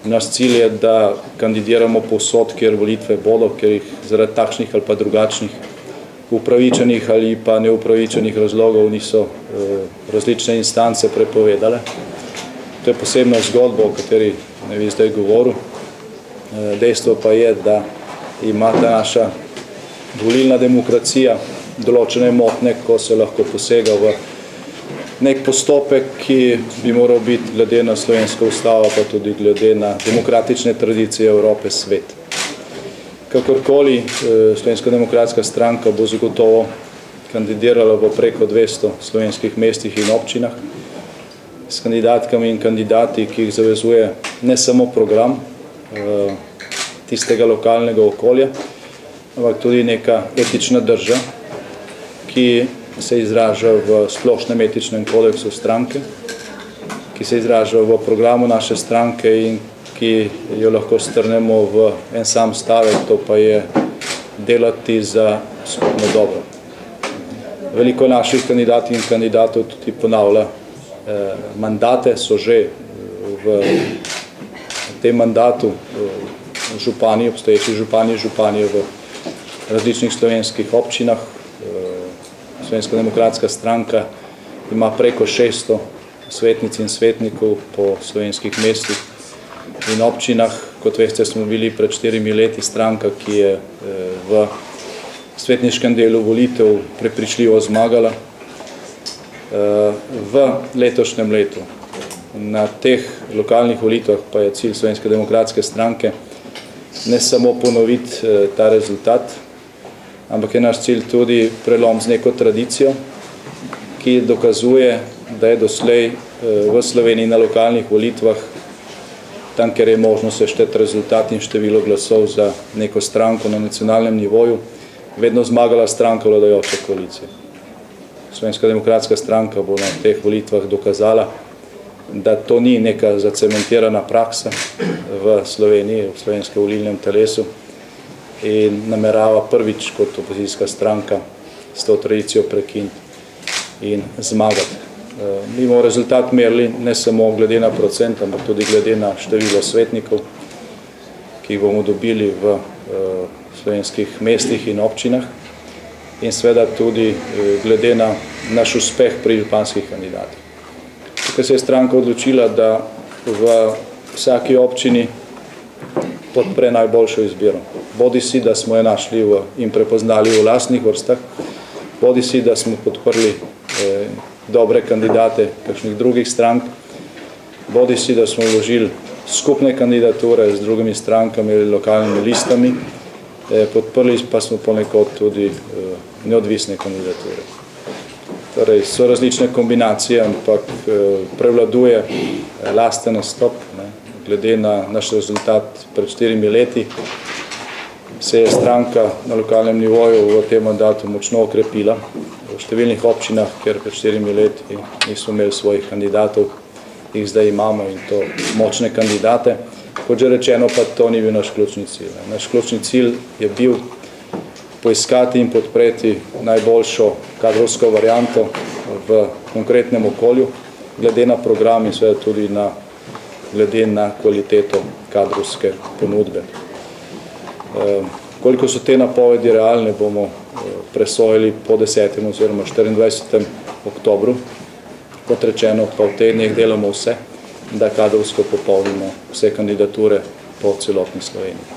Naš cilj je, da kandidiramo povsod, kjer volitve bodo, ker jih zaradi takšnih ali pa drugačnih upravičenih ali pa neupravičenih razlogov niso različne instance prepovedale. To je posebna zgodba, o kateri ne bi zdaj govoril. Dejstvo pa je, da ima ta naša volilna demokracija določene motnje, ko se lahko posega v nek postopek, ki bi moral biti glede na slovensko ustavo, pa tudi glede na demokratične tradicije Evrope svet. Kakorkoli, Slovenska demokratska stranka bo zagotovo kandidirala v preko 200 slovenskih mestih in občinah s kandidatkami in kandidati, ki jih zavezuje ne samo program tistega lokalnega okolja, ampak tudi neka etična drža, ki se izraža v splošnem etičnem kodeksu stranke, ki se izraža v programu naše stranke in ki jo lahko strnemo v en sam stavek, to pa je delati za skupno dobro. Veliko naših kandidatov in kandidatov tudi ponavlja mandate, so že v tem mandatu župani, obstoječi župani v različnih slovenskih občinah. Slovenska demokratska stranka ima preko 600 svetnic in svetnikov po slovenskih mestih in občinah. Kot veste, smo bili pred 4 leti stranka, ki je v svetniškem delu volitev prepričljivo zmagala. V letošnjem letu na teh lokalnih volitvah pa je cilj Slovenske demokratske stranke ne samo ponoviti ta rezultat, ampak je naš cilj tudi prelom z neko tradicijo, ki dokazuje, da je doslej v Sloveniji na lokalnih volitvah, tam, kjer je možno sešteti rezultat in število glasov za neko stranko na nacionalnem nivoju, vedno zmagala stranka vladajoče koalicije. Slovenska demokratska stranka bo na teh volitvah dokazala, da to ni neka zacementirana praksa v Sloveniji, v slovenskem volilnem telesu, in namerava prvič kot opozicijska stranka s to tradicijo prekiniti in zmagati. Mi bomo rezultat merili ne samo glede na procent, ampak tudi glede na število svetnikov, ki jih bomo dobili v slovenskih mestih in občinah, in seveda tudi glede na naš uspeh pri županskih kandidatih. Tukaj se je stranka odločila, da v vsaki občini podpre najboljšo izbiro. Bodi si, da smo jo našli in prepoznali v lastnih vrstah, bodi si, da smo podprli dobre kandidate kakšnih drugih strank, bodi si, da smo vložili skupne kandidature z drugimi strankami ali lokalnimi listami, podprli pa smo ponekod tudi neodvisne kandidature. Torej, so različne kombinacije, ampak prevladuje lasten nastop. Glede na naš rezultat pred 4 leti se je stranka na lokalnem nivoju v tem mandatu močno okrepila. V številnih občinah, ker pred 4 leti nismo imeli svojih kandidatov, jih zdaj imamo, in to močne kandidate. Kot že rečeno, pa to ni bil naš ključni cilj. Naš ključni cilj je bil poiskati in podpreti najboljšo kadrovsko varianto v konkretnem okolju, glede na program in seveda tudi glede na kvaliteto kadrovske ponudbe. Koliko so te napovedi realne, bomo presojali po 10. oziroma 24. oktobru. Kot rečeno, pa v teh dneh delamo vse, da kadrovsko popolnimo vse kandidature po celotni Sloveniji.